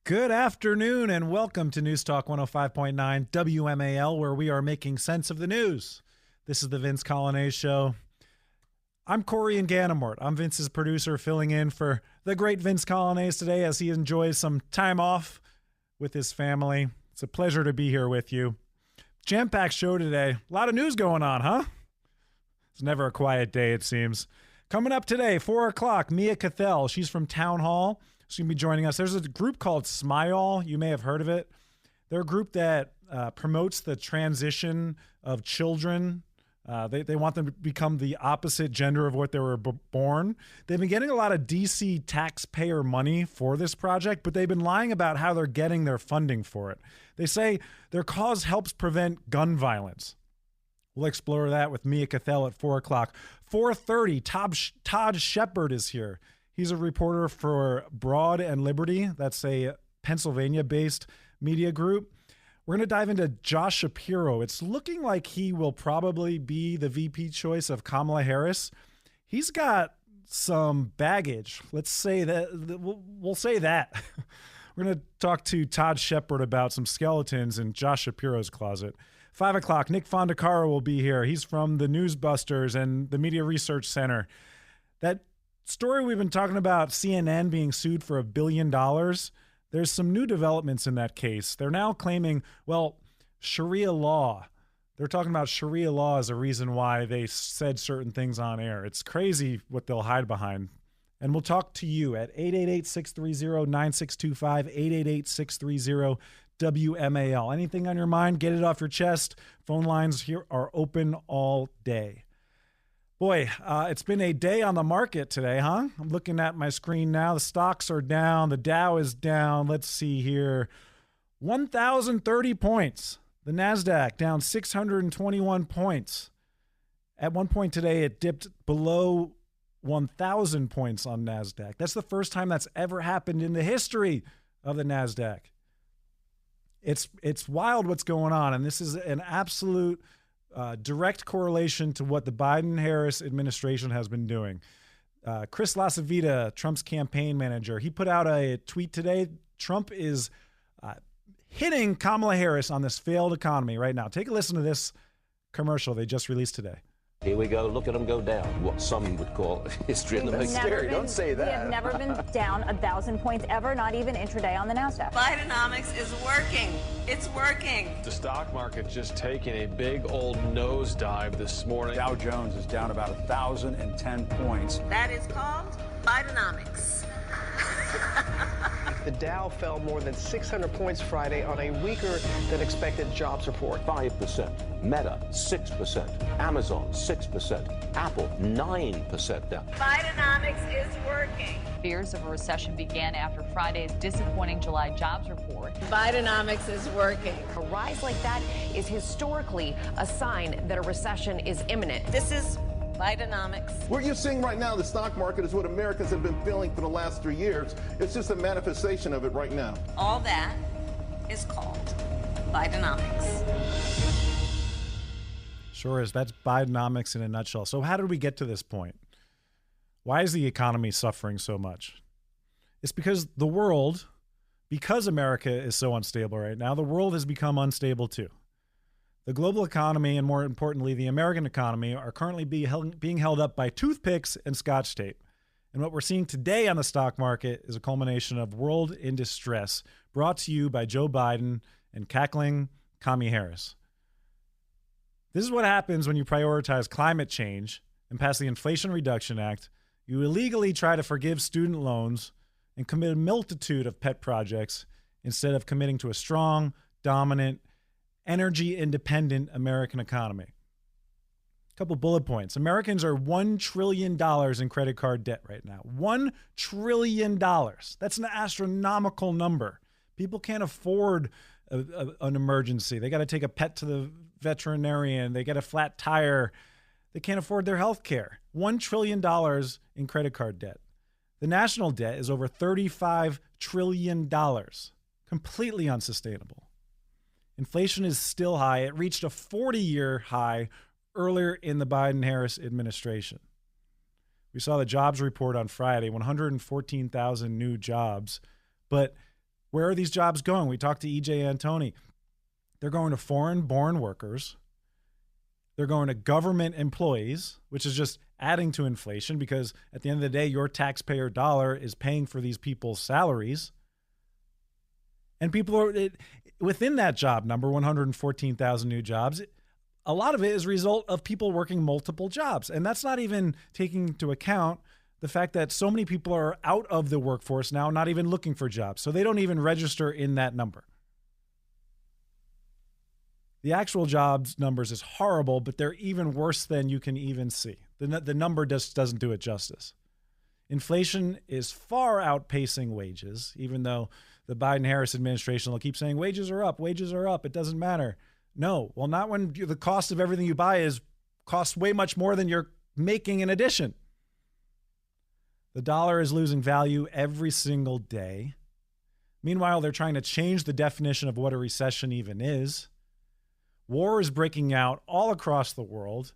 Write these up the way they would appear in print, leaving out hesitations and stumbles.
Good afternoon and welcome to News Talk 105.9 WMAL, where we are making sense of the news. This is the Vince Coglianese Show. I'm Corey Inganamort. I'm Vince's producer, filling in for the great Vince Coglianese today as he enjoys some time off with his family. It's a pleasure to be here with you. Jam-packed show today. A lot of news going on, huh? It's never a quiet day, it seems. Coming up today, 4 o'clock, Mia Cathell. She's from Town Hall. She's going to be joining us. There's a group called Smile. You may have heard of it. They're a group that promotes the transition of children. They want them to become the opposite gender of what they were born. They've been getting a lot of D.C. taxpayer money for this project, but they've been lying about how they're getting their funding for it. They say their cause helps prevent gun violence. We'll explore that with Mia Cathell at 4 o'clock. 4:30, Todd Shepard is here. He's a reporter for Broad and Liberty. That's a Pennsylvania-based media group. We're going to dive into Josh Shapiro. It's looking like he will probably be the VP choice of Kamala Harris. He's got some baggage. Let's say that. We'll say that. We're going to talk to Todd Shepard about some skeletons in Josh Shapiro's closet. 5 o'clock, Nick Fondacaro will be here. He's from the Newsbusters and the Media Research Center. That story we've been talking about, CNN being sued for $1 billion, there's some new developments in that case. They're now claiming, well, Sharia law. They're talking about Sharia law as a reason why they said certain things on air. It's crazy what they'll hide behind. And we'll talk to you at 888-630-9625, 888-630-WMAL. Anything on your mind, get it off your chest. Phone lines here are open all day. Boy, it's been a day on the market today, huh? I'm looking at my screen now. The stocks are down. The Dow is down. Let's see here. 1,030 points. The NASDAQ down 621 points. At one point today, it dipped below 1,000 points on NASDAQ. That's the first time that's ever happened in the history of the NASDAQ. It's wild what's going on, and this is an absolute direct correlation to what the Biden-Harris administration has been doing. Chris LaCivita, Trump's campaign manager, he put out a tweet today. Trump is hitting Kamala Harris on this failed economy right now. Take a listen to this commercial they just released today. Here we go. Look at them go down. What some would call history in the making. Scary. Don't say that. We have never been down 1,000 points ever, not even intraday on the NASDAQ. Bidenomics is working. It's working. The stock market just taking a big old nosedive this morning. Dow Jones is down about 1,010 points. That is called Bidenomics. The Dow fell more than 600 points Friday on a weaker than expected jobs report. 5%. Meta, 6%. Amazon, 6%. Apple, 9% down. Bidenomics is working. Fears of a recession began after Friday's disappointing July jobs report. Bidenomics is working. A rise like that is historically a sign that a recession is imminent. This is Bidenomics. What you're seeing right now in the stock market is what Americans have been feeling for the last 3 years. It's just a manifestation of it right now. All that is called Bidenomics. Sure is. That's Bidenomics in a nutshell. So how did we get to this point? Why is the economy suffering so much? It's because because America is so unstable right now, the world has become unstable too. The global economy, and more importantly, the American economy, are currently being held up by toothpicks and Scotch tape. And what we're seeing today on the stock market is a culmination of world in distress, brought to you by Joe Biden and cackling Kamala Harris. This is what happens when you prioritize climate change and pass the Inflation Reduction Act. You illegally try to forgive student loans and commit a multitude of pet projects instead of committing to a strong, dominant, energy-independent American economy. A couple bullet points. Americans are $1 trillion in credit card debt right now. $1 trillion. That's an astronomical number. People can't afford an emergency. They got to take a pet to the veterinarian. They get a flat tire. They can't afford their health care. $1 trillion in credit card debt. The national debt is over $35 trillion. Completely unsustainable. Inflation is still high. It reached a 40-year high earlier in the Biden-Harris administration. We saw the jobs report on Friday, 114,000 new jobs. But Where are these jobs going? We talked to EJ Antoni. They're going to foreign-born workers. They're going to government employees, which is just adding to inflation because at the end of the day, your taxpayer dollar is paying for these people's salaries. And people are within that job number, 114,000 new jobs. A lot of it is a result of people working multiple jobs. And that's not even taking into account the fact that so many people are out of the workforce now, not even looking for jobs. So they don't even register in that number. The actual jobs numbers is horrible, but they're even worse than you can even see. The number just doesn't do it justice. Inflation is far outpacing wages, even though the Biden-Harris administration will keep saying wages are up, it doesn't matter. No, well, not when the cost of everything you buy costs way much more than you're making in addition. The dollar is losing value every single day. Meanwhile, they're trying to change the definition of what a recession even is. War is breaking out all across the world.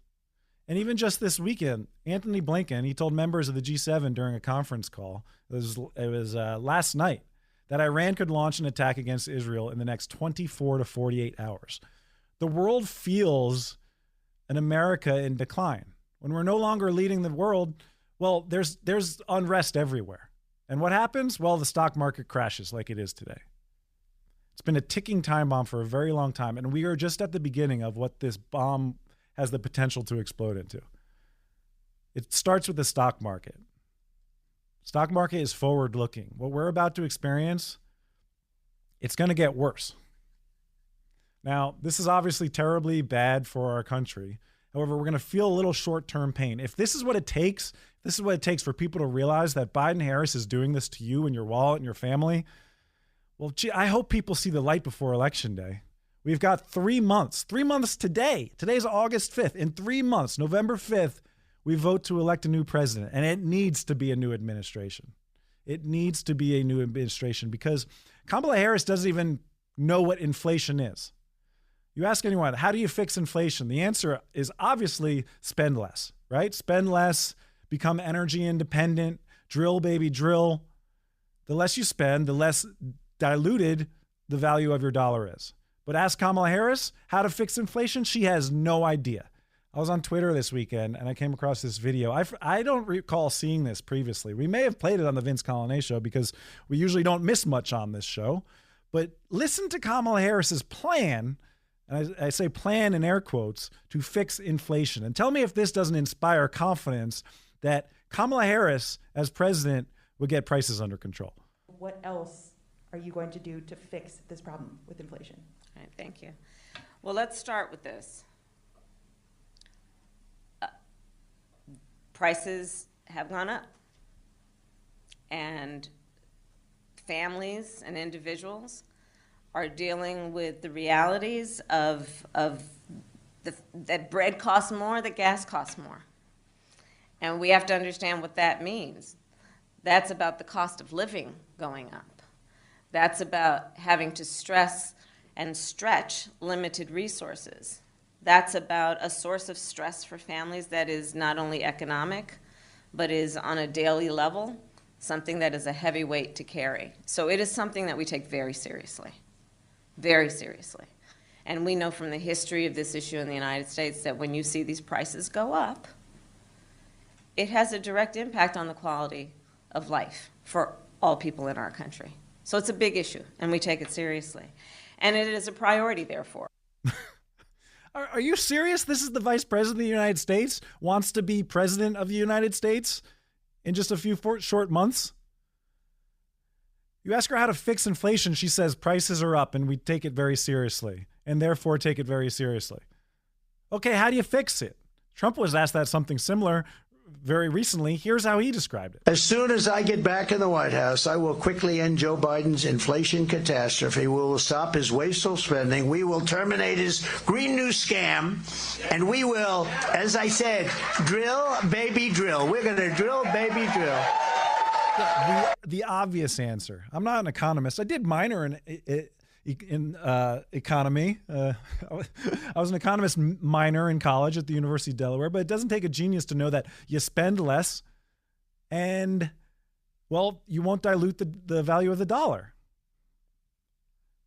And even just this weekend, Antony Blinken, he told members of the G7 during a conference call, it was last night, that Iran could launch an attack against Israel in the next 24 to 48 hours. The world feels an America in decline. When we're no longer leading the world, well, there's unrest everywhere. And what happens? Well, the stock market crashes like it is today. It's been a ticking time bomb for a very long time, and we are just at the beginning of what this bomb has the potential to explode into. It starts with the stock market. Stock market is forward-looking. What we're about to experience, it's going to get worse. Now, this is obviously terribly bad for our country. However, we're going to feel a little short-term pain. If this is what it takes, for people to realize that Biden-Harris is doing this to you and your wallet and your family, well, gee, I hope people see the light before Election Day. We've got 3 months. 3 months today. Today's August 5th. In 3 months, November 5th, we vote to elect a new president. And it needs to be a new administration. It needs to be a new administration because Kamala Harris doesn't even know what inflation is. You ask anyone, how do you fix inflation? The answer is obviously spend less, right? Spend less, become energy independent, drill, baby, drill. The less you spend, the less diluted the value of your dollar is. But ask Kamala Harris how to fix inflation. She has no idea. I was on Twitter this weekend and I came across this video. I don't recall seeing this previously. We may have played it on the Vince Coglianese show because we usually don't miss much on this show. But listen to Kamala Harris's plan, and I say plan in air quotes, to fix inflation. And tell me if this doesn't inspire confidence that Kamala Harris as president would get prices under control. What else are you going to do to fix this problem with inflation? All right, thank you. Well, let's start with this. Prices have gone up, and families and individuals are dealing with the realities of that bread costs more, that gas costs more. And we have to understand what that means. That's about the cost of living going up. That's about having to stress and stretch limited resources. That's about a source of stress for families that is not only economic, but is on a daily level, something that is a heavy weight to carry. So it is something that we take very seriously, very seriously. And we know from the history of this issue in the United States that when you see these prices go up, it has a direct impact on the quality of life for all people in our country. So it's a big issue, and we take it seriously. And it is a priority, therefore. Are you serious? This is the vice president of the United States, wants to be president of the United States in just a few short months? You ask her how to fix inflation, she says prices are up and we take it very seriously, and therefore take it very seriously. Okay, how do you fix it? Trump was asked that something similar very recently. Here's how he described it. As soon as I get back in the White House, I will quickly end Joe Biden's inflation catastrophe. We will stop his wasteful spending. We will terminate his Green New Scam. And we will, as I said, drill, baby, drill. We're going to drill, baby, drill. The obvious answer. I'm not an economist. I did minor in economy. I was an economist minor in college at the University of Delaware, but it doesn't take a genius to know that you spend less and, well, you won't dilute the value of the dollar.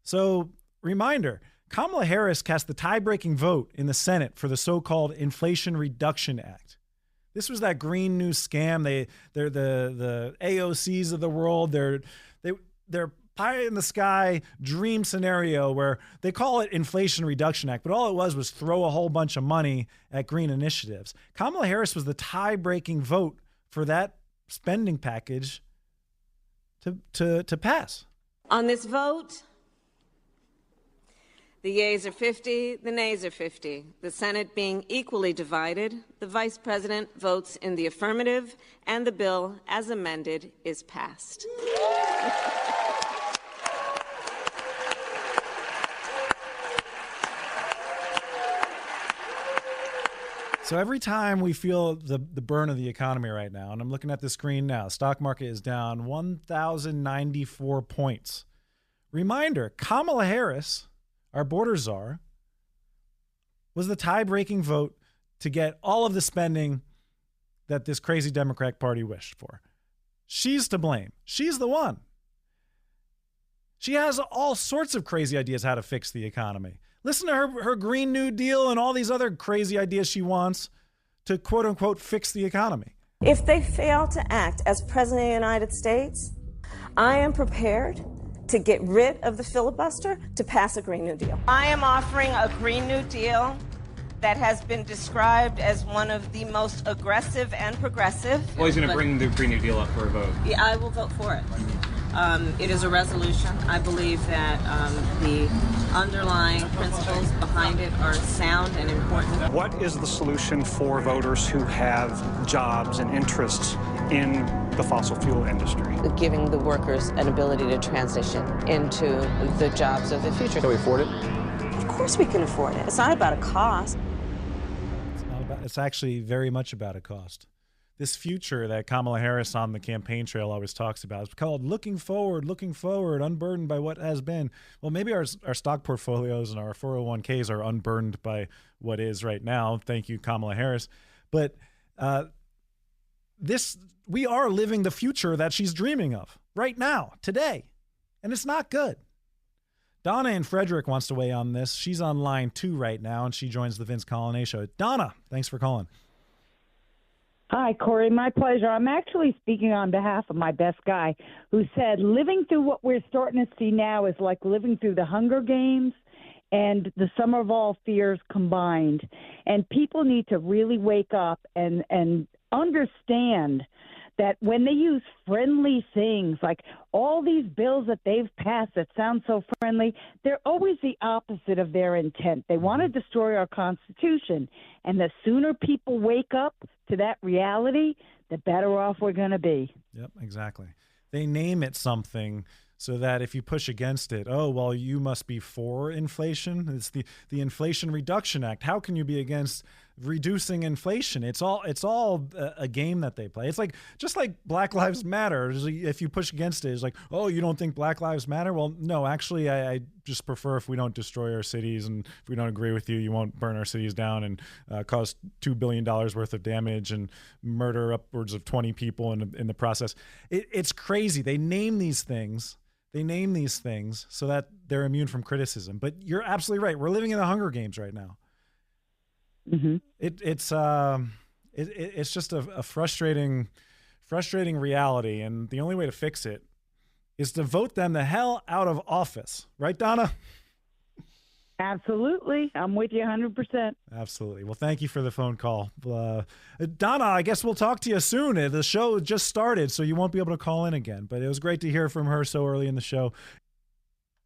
So, reminder, Kamala Harris cast the tie-breaking vote in the Senate for the so-called Inflation Reduction Act. This was that green new scam. They're the AOCs of the world. They're pie in the sky dream scenario where they call it Inflation Reduction Act, but all it was throw a whole bunch of money at green initiatives. Kamala Harris was the tie-breaking vote for that spending package to pass. On this vote, the yeas are 50, the nays are 50. The Senate being equally divided, the Vice President votes in the affirmative, and the bill, as amended, is passed. So every time we feel the burn of the economy right now, and I'm looking at the screen now, stock market is down 1,094 points. Reminder, Kamala Harris, our border czar, was the tie-breaking vote to get all of the spending that this crazy Democratic Party wished for. She's to blame. She's the one. She has all sorts of crazy ideas how to fix the economy. Listen to her Green New Deal and all these other crazy ideas she wants to, quote unquote, fix the economy. If they fail to act as President of the United States, I am prepared to get rid of the filibuster to pass a Green New Deal. I am offering a Green New Deal that has been described as one of the most aggressive and progressive. Well, he's going to bring the Green New Deal up for a vote. Yeah, I will vote for it. It is a resolution. I believe that the underlying principles behind it are sound and important. What is the solution for voters who have jobs and interests in the fossil fuel industry? Giving the workers an ability to transition into the jobs of the future. Can we afford it? Of course we can afford it. It's not about a cost. It's actually very much about a cost. This future that Kamala Harris on the campaign trail always talks about is called looking forward, unburdened by what has been. Well, maybe our stock portfolios and our 401ks are unburdened by what is right now. Thank you, Kamala Harris. But we are living the future that she's dreaming of right now, today. And it's not good. Donna in Frederick wants to weigh on this. She's on line 2 right now, and she joins the Vince Coglianese show. Donna, thanks for calling. Hi, Corey. My pleasure. I'm actually speaking on behalf of my best guy who said living through what we're starting to see now is like living through the Hunger Games and the summer of all fears combined. And people need to really wake up and understand that when they use friendly things, like all these bills that they've passed that sound so friendly, they're always the opposite of their intent. They want to destroy our Constitution. And the sooner people wake up to that reality, the better off we're going to be. Yep, exactly. They name it something so that if you push against it, oh, well, you must be for inflation. It's the Inflation Reduction Act. How can you be against reducing inflation? It's all a game that they play. It's like just like Black Lives Matter. If you push against it, it's like, oh, you don't think Black Lives Matter? Well, no, actually, I just prefer if we don't destroy our cities, and if we don't agree with you, you won't burn our cities down and cause $2 billion worth of damage and murder upwards of 20 people in the process. It's crazy. They name these things. So that they're immune from criticism. But you're absolutely right. We're living in the Hunger Games right now. Mm-hmm. It's just a frustrating reality, and the only way to fix it is to vote them the hell out of office. Right, Donna? Absolutely. I'm with you 100%. Absolutely. Well, thank you for the phone call. Donna, I guess we'll talk to you soon. The show just started, so you won't be able to call in again, but it was great to hear from her so early in the show.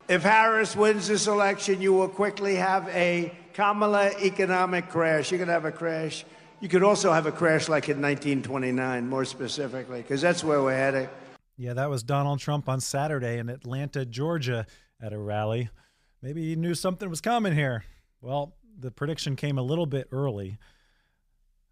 If Harris wins this election, you will quickly have a Kamala economic crash. You're going to have a crash. You could also have a crash like in 1929, more specifically, because that's where we're headed. Yeah, that was Donald Trump on Saturday in Atlanta, Georgia, at a rally. Maybe he knew something was coming here. Well, the prediction came a little bit early.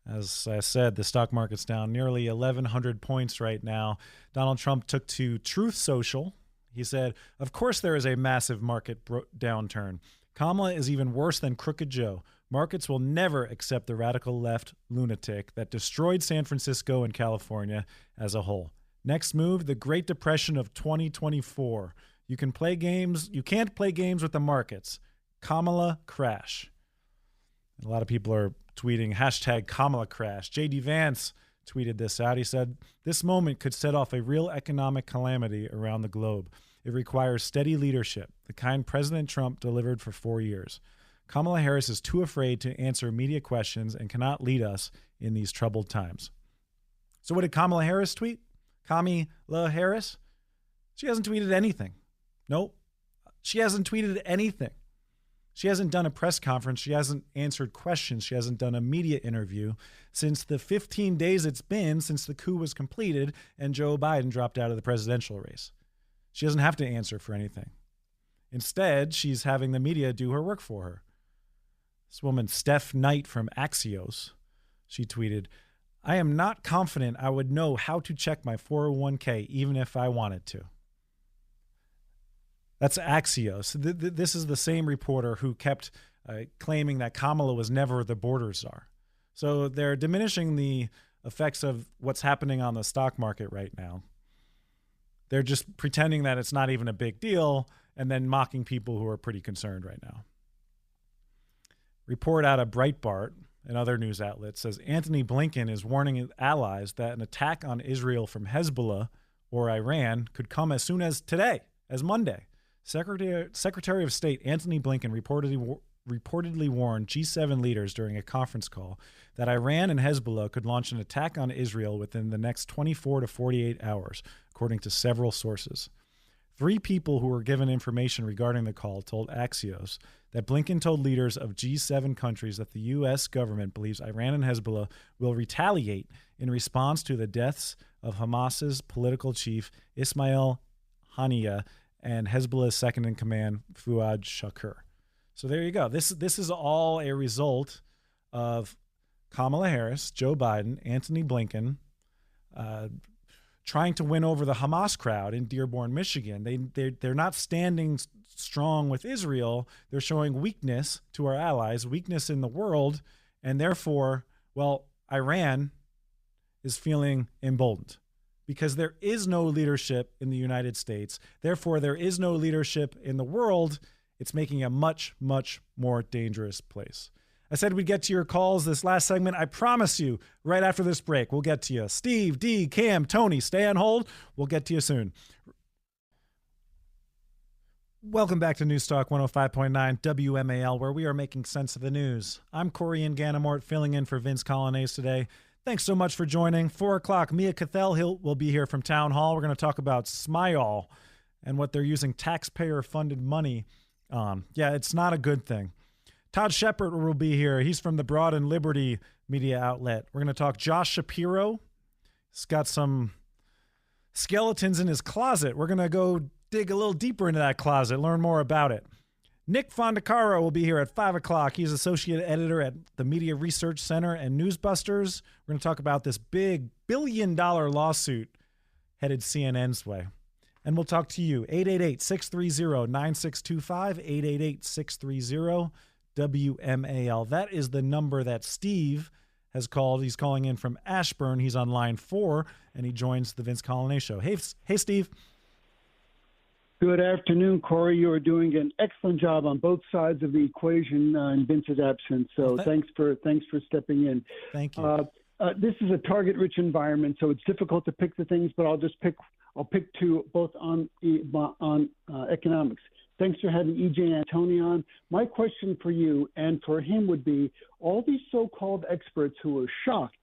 As I said, the stock market's down nearly 1,100 points right now. Donald Trump took to Truth Social. He said, of course there is a massive market downturn. Kamala is even worse than Crooked Joe. Markets will never accept the radical left lunatic that destroyed San Francisco and California as a whole. Next move, the Great Depression of 2024. You can play games. You can't play games with the markets. Kamala crash. And a lot of people are tweeting hashtag Kamala crash. J.D. Vance tweeted this out. He said, "This moment could set off a real economic calamity around the globe. It requires steady leadership, the kind President Trump delivered for 4 years. Kamala Harris is too afraid to answer media questions and cannot lead us in these troubled times." So what did Kamala Harris tweet? Kamala Harris? She hasn't tweeted anything. Nope. She hasn't tweeted anything. She hasn't done a press conference. She hasn't answered questions. She hasn't done a media interview since the 15 days it's been since the coup was completed and Joe Biden dropped out of the presidential race. She doesn't have to answer for anything. Instead, she's having the media do her work for her. This woman, Steph Knight from Axios, she tweeted, "I am not confident I would know how to check my 401k even if I wanted to." That's Axios. This is the same reporter who kept claiming that Kamala was never the border czar. So they're diminishing the effects of what's happening on the stock market right now. They're just pretending that it's not even a big deal and then mocking people who are pretty concerned right now. Report out of Breitbart and other news outlets says Antony Blinken is warning allies that an attack on Israel from Hezbollah or Iran could come as soon as today, as Monday. Secretary of State Antony Blinken reportedly warned G7 leaders during a conference call that Iran and Hezbollah could launch an attack on Israel within the next 24 to 48 hours, according to several sources. 3 people who were given information regarding the call told Axios that Blinken told leaders of G7 countries that the U.S. government believes Iran and Hezbollah will retaliate in response to the deaths of Hamas's political chief Ismail Haniyeh and Hezbollah's second-in-command, Fuad Shakur. So there you go. This is all a result of Kamala Harris, Joe Biden, Antony Blinken trying to win over the Hamas crowd in Dearborn, Michigan. They're not standing strong with Israel. They're showing weakness to our allies, weakness in the world, and therefore, well, Iran is feeling emboldened. Because there is no leadership in the United States. Therefore, there is no leadership in the world. It's making a much, much more dangerous place. I said we'd get to your calls this last segment. I promise you, right after this break, we'll get to you. Steve, D, Cam, Tony, stay on hold. We'll get to you soon. Welcome back to News Talk 105.9 WMAL, where we are making sense of the news. I'm Corey Inganamort, filling in for Vince Coglianese today. Thanks so much for joining. 4 o'clock, Mia Cathell will be here from Town Hall. We're going to talk about Smile and what they're using taxpayer-funded money on. Yeah, it's not a good thing. Todd Shepard will be here. He's from the Broad and Liberty media outlet. We're going to talk Josh Shapiro. He's got some skeletons in his closet. We're going to go dig a little deeper into that closet, learn more about it. Nick Fondacaro will be here at 5 o'clock. He's associate editor at the Media Research Center and Newsbusters. We're going to talk about this big billion-dollar lawsuit headed CNN's way. And we'll talk to you. 888-630-9625, 888-630-WMAL. That is the number that Steve has called. He's calling in from Ashburn. He's on line 4, and he joins the Vince Coglianese Show. Hey, Steve. Good afternoon, Corey. You are doing an excellent job on both sides of the equation in Vince's absence. So thanks for stepping in. Thank you. This is a target-rich environment, so it's difficult to pick the things, but I'll pick 2 both on economics. Thanks for having EJ Antoni on. My question for you and for him would be, all these so-called experts who are shocked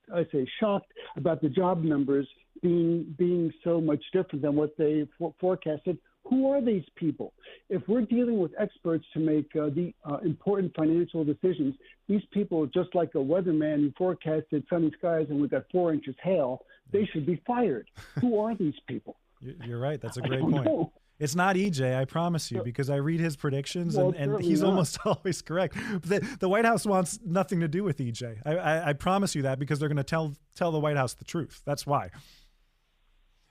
about the job numbers being so much different than what they forecasted. Who are these people? If we're dealing with experts to make the important financial decisions, these people are just like a weatherman who forecasted sunny skies and we got 4 inches hail. They should be fired. Who are these people? You're right. That's a great point. It's not EJ, I promise you, because I read his predictions and he's almost always correct. The White House wants nothing to do with EJ. I promise you that, because they're going to tell the White House the truth. That's why.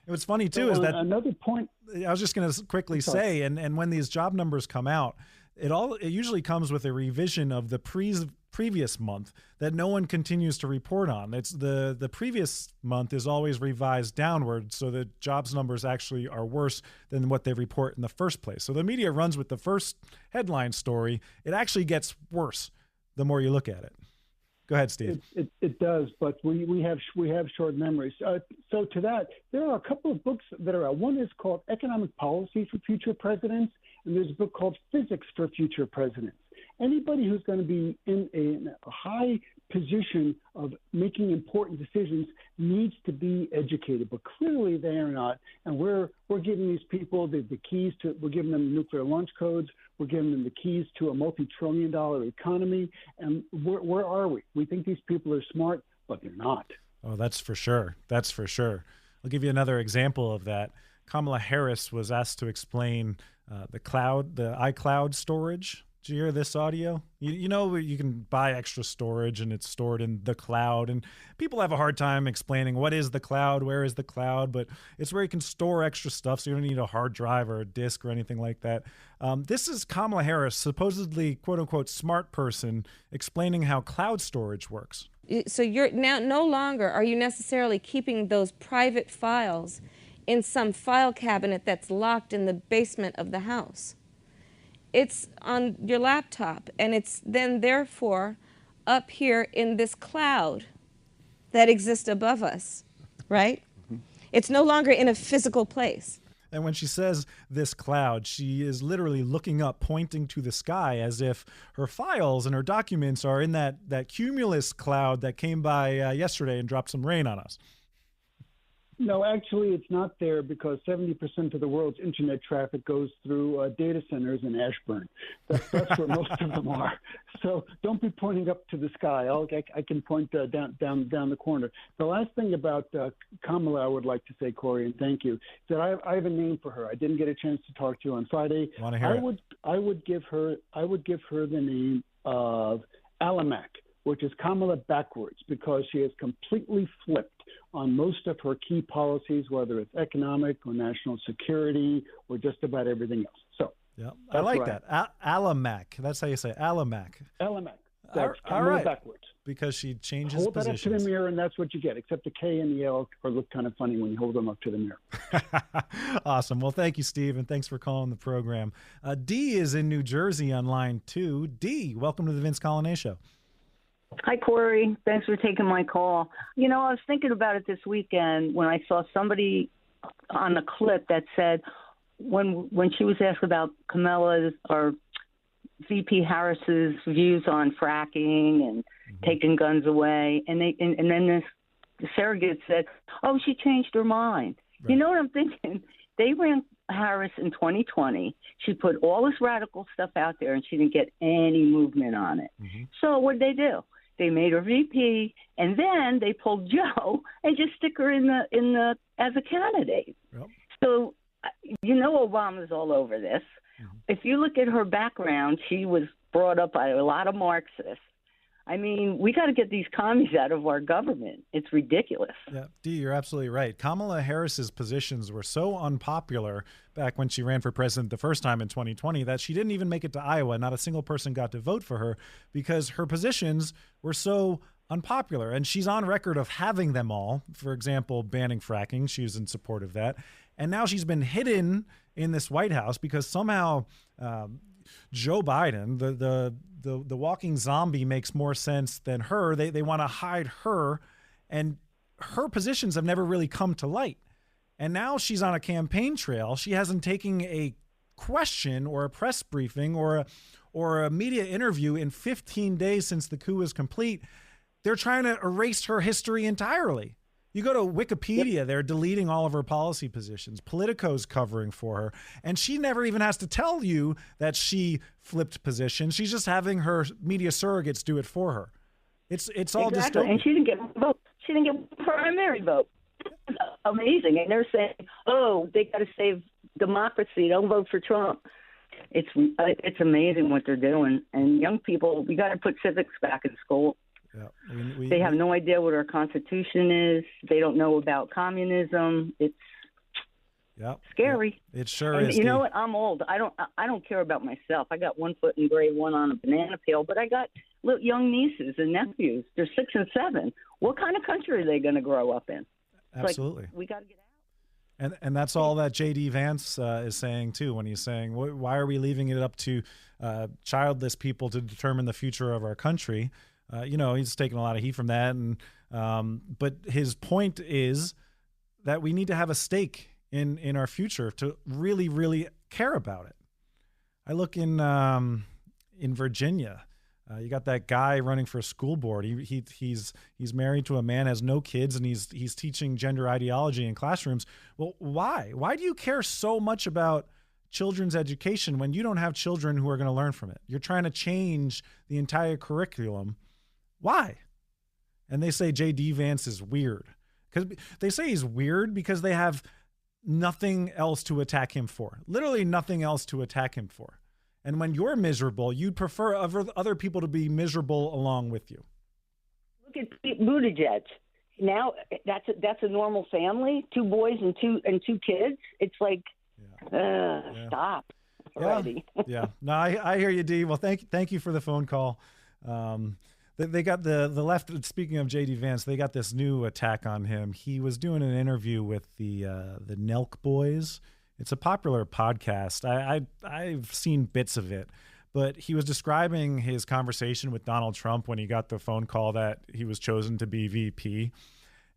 What's funny, too, is that another point. I was just going to quickly say, and when these job numbers come out, it usually comes with a revision of the previous month that no one continues to report on. It's the previous month is always revised downward, so the jobs numbers actually are worse than what they report in the first place. So the media runs with the first headline story. It actually gets worse the more you look at it. Go ahead, Steve. It does, but we have short memories. So to that, there are a couple of books that are out. One is called Economic Policy for Future Presidents, and there's a book called Physics for Future Presidents. Anybody who's going to be in a high position of making important decisions needs to be educated, but clearly they are not. And we're giving these people the keys to, we're giving them nuclear launch codes, we're giving them the keys to a multi-trillion-dollar economy. And where are we? We think these people are smart, but they're not. Oh, that's for sure. That's for sure. I'll give you another example of that. Kamala Harris was asked to explain the iCloud storage. Did you hear this audio? You know, you can buy extra storage and it's stored in the cloud, and people have a hard time explaining what is the cloud, where is the cloud, but it's where you can store extra stuff, so you don't need a hard drive or a disk or anything like that. This is Kamala Harris, supposedly quote-unquote smart person, explaining how cloud storage works. So you're now no longer are you necessarily keeping those private files in some file cabinet that's locked in the basement of the house. It's on your laptop, and it's then therefore up here in this cloud that exists above us, right? It's no longer in a physical place. And when she says this cloud, she is literally looking up, pointing to the sky as if her files and her documents are in that cumulus cloud that came by yesterday and dropped some rain on us. No, actually, it's not there because 70% of the world's internet traffic goes through data centers in Ashburn. That's where most of them are. So don't be pointing up to the sky. I can point down the corner. The last thing about Kamala I would like to say, Corey, and thank you, is that I have a name for her. I didn't get a chance to talk to you on Friday. Want to hear it? I would give her the name of Alamac, which is Kamala backwards, because she has completely flipped on most of her key policies, whether it's economic or national security or just about everything else. So, yeah, I like that. Alamac. That's how you say it. Alamac. Alamac. That's all right. Backwards. Because she changes hold positions. Hold that up to the mirror, and that's what you get, except the K and the L look kind of funny when you hold them up to the mirror. Awesome. Well, thank you, Steve, and thanks for calling the program. Dee is in New Jersey on line 2. Dee, welcome to the Vince Coglianese Show. Hi, Corey. Thanks for taking my call. You know, I was thinking about it this weekend when I saw somebody on a clip that said when she was asked about Kamala's or VP Harris's views on fracking and taking guns away, and then this surrogate said, "Oh, she changed her mind." Right. You know what I'm thinking? They ran Harris in 2020. She put all this radical stuff out there, and she didn't get any movement on it. So what did they do? They made her VP, and then they pulled Joe and just stick her in the as a candidate. Yep. So, you know, Obama's all over this. If you look at her background, she was brought up by a lot of Marxists. I mean, we got to get these commies out of our government. It's ridiculous. Yeah, Dee, you're absolutely right. Kamala Harris's positions were so unpopular back when she ran for president the first time in 2020 that she didn't even make it to Iowa. Not a single person got to vote for her because her positions were so unpopular. And she's on record of having them all. For example, banning fracking. She was in support of that. And now she's been hidden in this White House because somehow Joe Biden, the walking zombie, makes more sense than her. They want to hide her, and her positions have never really come to light. And now she's on a campaign trail. She hasn't taken a question or a press briefing or a media interview in 15 days since the coup was complete. They're trying to erase her history entirely. You go to Wikipedia, they're deleting all of her policy positions. Politico's covering for her. And she never even has to tell you that she flipped positions. She's just having her media surrogates do it for her. It's all dystopian. And she didn't get a vote. She didn't get a primary vote. Amazing. And they're saying, oh, they got to save democracy. Don't vote for Trump. It's amazing what they're doing. And young people, we got to put civics back in school. Yeah, they have no idea what our Constitution is. They don't know about communism. It's scary. It sure and is. You know what? I'm old. I don't care about myself. I got one foot in grave, one on a banana peel. But I got young nieces and nephews. They're 6 and 7. What kind of country are they going to grow up in? Absolutely. We got to get out. And that's all that J.D. Vance is saying, too, when he's saying, why are we leaving it up to childless people to determine the future of our country? He's taking a lot of heat from that. But his point is that we need to have a stake in our future to really, really care about it. I look in Virginia. You got that guy running for a school board. He's married to a man, has no kids, and he's teaching gender ideology in classrooms. Well, why? Why do you care so much about children's education when you don't have children who are going to learn from it? You're trying to change the entire curriculum. Why? And they say J.D. Vance is weird. Because they say he's weird because they have nothing else to attack him for. Literally nothing else to attack him for. And when you're miserable, you'd prefer other people to be miserable along with you. Look at Pete Buttigieg. Now that's a normal family, 2 boys and two kids. It's like, stop already. Yeah. No, I hear you, Dee. Well, thank you for the phone call. They got the left. Speaking of J.D. Vance, they got this new attack on him. He was doing an interview with the Nelk Boys. It's a popular podcast. I've seen bits of it, but he was describing his conversation with Donald Trump when he got the phone call that he was chosen to be VP.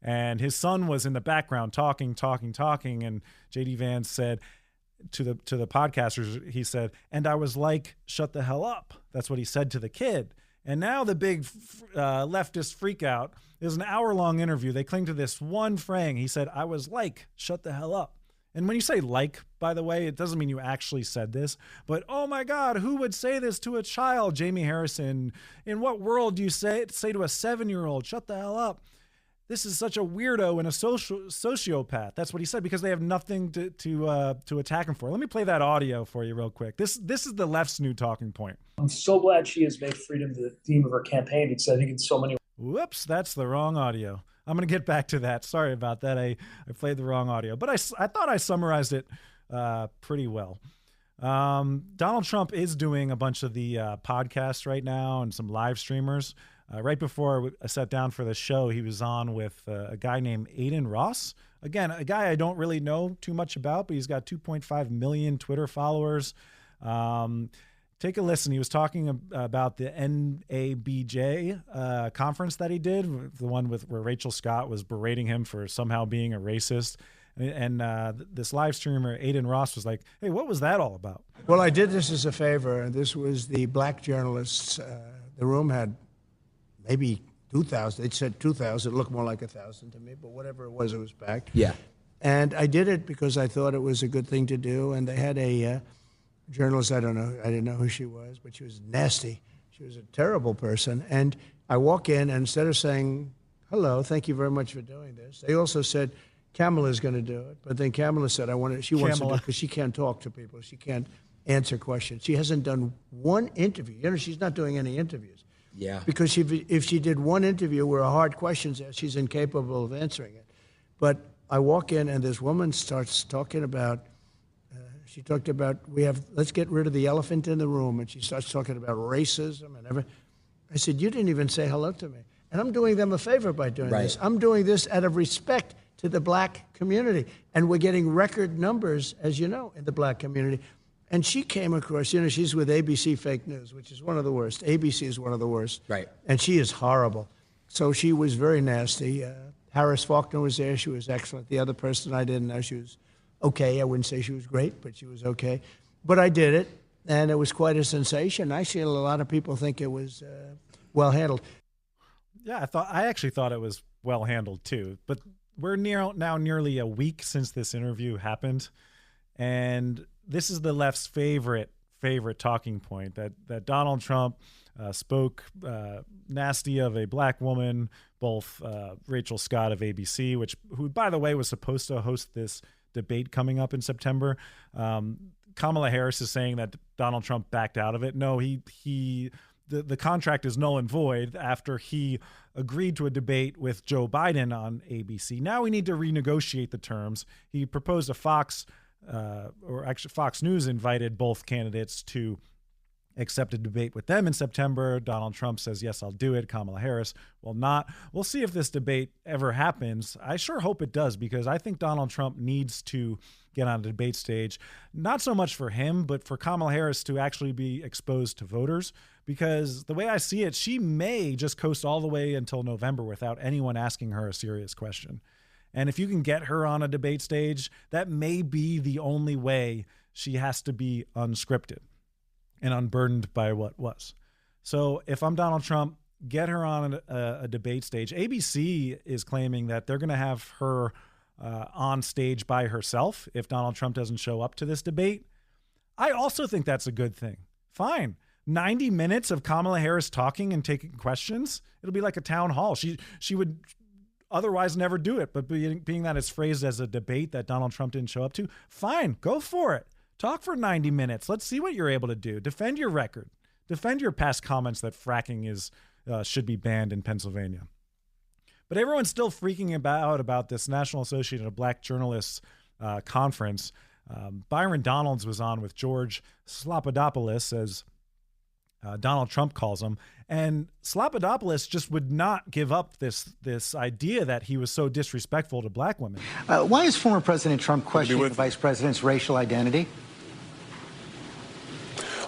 And his son was in the background talking. And J.D. Vance said to the podcasters, he said, and I was like, shut the hell up. That's what he said to the kid. And now the big leftist freak out. There's an hour-long interview. They cling to this one phrase. He said, I was like, shut the hell up. And when you say like, by the way, it doesn't mean you actually said this. But, oh, my God, who would say this to a child? Jamie Harrison, in what world do you say to a 7-year-old, shut the hell up? This is such a weirdo and a sociopath. That's what he said, because they have nothing to attack him for. Let me play that audio for you real quick. This is the left's new talking point. I'm so glad she has made freedom the theme of her campaign, because I think in so many... Whoops, that's the wrong audio. I'm going to get back to that. Sorry about that. I played the wrong audio, but I thought I summarized it pretty well. Donald Trump is doing a bunch of the podcasts right now and some live streamers. Right before I sat down for the show, he was on with a guy named Aiden Ross. Again, a guy I don't really know too much about, but he's got 2.5 million Twitter followers. Take a listen. He was talking about the NABJ conference that he did, the one where Rachel Scott was berating him for somehow being a racist. And this live streamer, Aiden Ross, was like, hey, what was that all about? Well, I did this as a favor. This was the black journalists. The room had maybe 2,000. It said 2,000. It looked more like 1,000 to me, but whatever it was packed. Yeah. And I did it because I thought it was a good thing to do. And they had a journalist, I didn't know who she was, but she was nasty. She was a terrible person. And I walk in, and instead of saying, hello, thank you very much for doing this, they also said, Kamala's going to do it. But then Kamala said, she wants to do it because she can't talk to people. She can't answer questions. She hasn't done one interview. You know, she's not doing any interviews. Yeah. Because if she did one interview where hard questions asked, she's incapable of answering it. But I walk in, and this woman starts talking about, she talked about, let's get rid of the elephant in the room. And she starts talking about racism and everything. I said, you didn't even say hello to me. And I'm doing them a favor by doing this. I'm doing this out of respect to the black community. And we're getting record numbers, as you know, in the black community. And she came across, she's with ABC Fake News, which is one of the worst. ABC is one of the worst. Right. And she is horrible. So she was very nasty. Harris Faulkner was there. She was excellent. The other person I didn't know, she was okay. I wouldn't say she was great, but she was okay. But I did it, and it was quite a sensation. Actually, a lot of people think it was well handled. Yeah, I actually thought it was well handled too. But we're now nearly a week since this interview happened, and this is the left's favorite talking point, that Donald Trump spoke nasty of a black woman, both Rachel Scott of ABC, who by the way was supposed to host this debate coming up in September. Kamala Harris is saying that Donald Trump backed out of it. No, the contract is null and void after he agreed to a debate with Joe Biden on ABC. Now we need to renegotiate the terms. He proposed a Fox News invited both candidates to accept a debate with them in September. Donald Trump says, yes, I'll do it. Kamala Harris will not. We'll see if this debate ever happens. I sure hope it does, because I think Donald Trump needs to get on a debate stage, not so much for him, but for Kamala Harris to actually be exposed to voters, because the way I see it, she may just coast all the way until November without anyone asking her a serious question. And if you can get her on a debate stage, that may be the only way she has to be unscripted and unburdened by what was. So if I'm Donald Trump, get her on a debate stage. ABC is claiming that they're going to have her on stage by herself if Donald Trump doesn't show up to this debate. I also think that's a good thing. Fine. 90 minutes of Kamala Harris talking and taking questions. It'll be like a town hall. She would otherwise never do it, but being that it's phrased as a debate that Donald Trump didn't show up to, fine, go for it. Talk for 90 minutes. Let's see what you're able to do. Defend your record. Defend your past comments that fracking should be banned in Pennsylvania. But everyone's still freaking about this National Association of Black Journalists conference. Byron Donalds was on with George Slopadopoulos, as Donald Trump calls him, and Slopadopoulos just would not give up this idea that he was so disrespectful to black women. Why is former President Trump questioning the vice president's racial identity?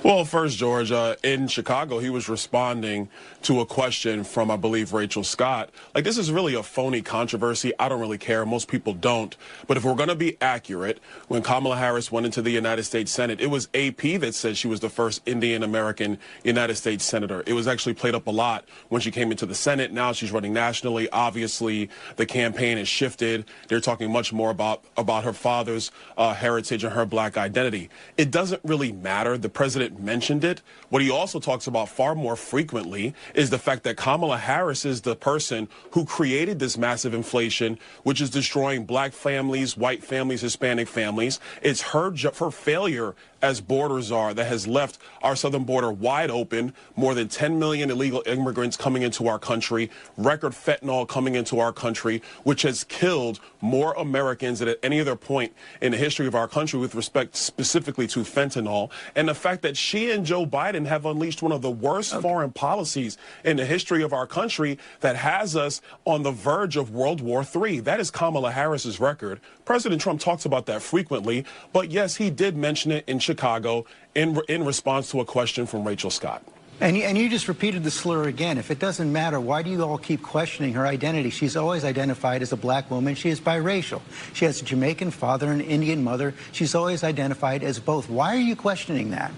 Well, first, George, in Chicago, he was responding to a question from, I believe, Rachel Scott. Like, this is really a phony controversy. I don't really care. Most people don't. But if we're going to be accurate, when Kamala Harris went into the United States Senate, it was AP that said she was the first Indian-American United States senator. It was actually played up a lot when she came into the Senate. Now she's running nationally. Obviously, the campaign has shifted. They're talking much more about her father's heritage and her black identity. It doesn't really matter. The president mentioned it. What he also talks about far more frequently is the fact that Kamala Harris is the person who created this massive inflation, which is destroying black families, white families, Hispanic families. It's her failure as border czar that has left our southern border wide open, more than 10 million illegal immigrants coming into our country, record fentanyl coming into our country, which has killed more Americans than at any other point in the history of our country with respect specifically to fentanyl, and the fact that she and Joe Biden have unleashed one of the worst foreign policies in the history of our country that has us on the verge of World War III. That is Kamala Harris's record. President Trump talks about that frequently, but yes, he did mention it in Chicago in response to a question from Rachel Scott. And you just repeated the slur again. If it doesn't matter, why do you all keep questioning her identity? She's always identified as a black woman. She is biracial. She has a Jamaican father and an Indian mother. She's always identified as both. Why are you questioning that?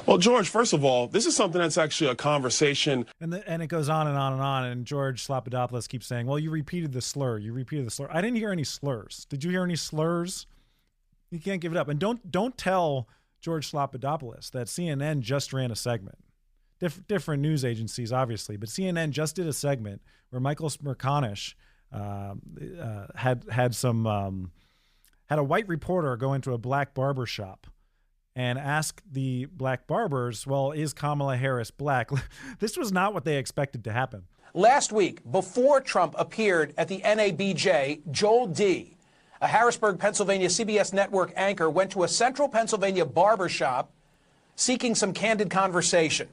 Well, George, first of all, this is something that's actually a conversation. And it goes on and on and on. And George Slopadopoulos keeps saying, well, you repeated the slur. You repeated the slur. I didn't hear any slurs. Did you hear any slurs? You can't give it up. And don't tell George Slopadopoulos that CNN just ran a segment. Different news agencies, obviously, but CNN just did a segment where Michael Smerconish had a white reporter go into a black barber shop and ask the black barbers, well, is Kamala Harris black? This was not what they expected to happen. Last week, before Trump appeared at the NABJ, Joel D., a Harrisburg, Pennsylvania CBS network anchor, went to a central Pennsylvania barber shop seeking some candid conversation.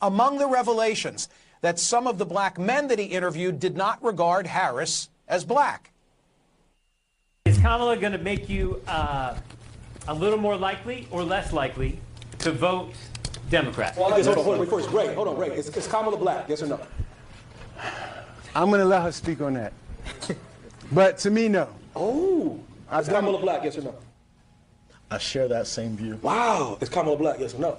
Among the revelations, that some of the black men that he interviewed did not regard Harris as black. Is Kamala going to make you a little more likely or less likely to vote Democrat? Well, hold on, first, Ray, hold on, Ray. Is Kamala black, yes or no? I'm going to let her speak on that. But to me, no. Oh, is Kamala black, yes or no? I share that same view. Wow, is Kamala black, yes or no?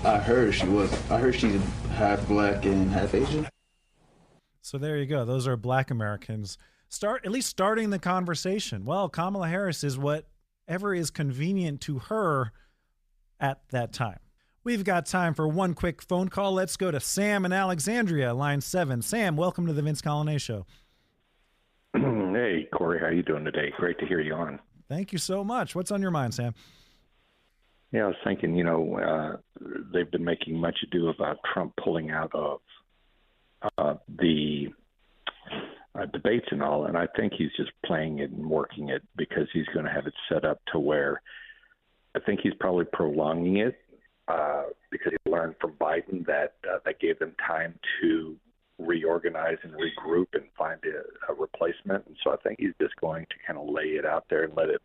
I heard she's half black and half Asian. So there you go. Those are black Americans at least starting the conversation. Well, Kamala Harris is whatever is convenient to her at that time. We've got time for one quick phone call. Let's go to Sam in Alexandria, line 7. Sam, welcome to the Vince Coglianese Show. Hey, Corey, how you doing today? Great to hear you on. Thank you so much. What's on your mind, Sam? Yeah, I was thinking, they've been making much ado about Trump pulling out of the debates and all, and I think he's just playing it and working it because he's going to have it set up to where I think he's probably prolonging it because he learned from Biden that that gave them time to reorganize and regroup and find a replacement. And so I think he's just going to kind of lay it out there and let it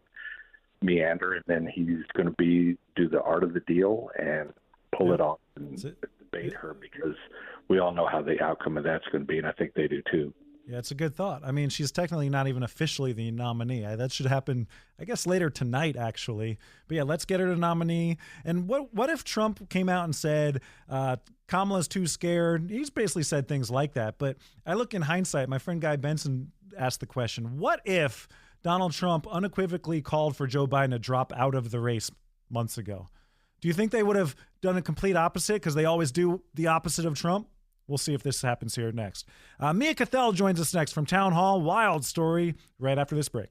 meander, and then he's going to do the art of the deal and pull it off and debate her, because we all know how the outcome of that's going to be, and I think they do too. Yeah, it's a good thought. I mean, she's technically not even officially the nominee. That should happen, I guess, later tonight, actually. But yeah, let's get her to nominee. And what if Trump came out and said, Kamala's too scared? He's basically said things like that. But I look in hindsight, my friend Guy Benson asked the question, what if Donald Trump unequivocally called for Joe Biden to drop out of the race months ago? Do you think they would have done a complete opposite, because they always do the opposite of Trump? We'll see if this happens here next. Mia Cathell joins us next from Town Hall. Wild story right after this break.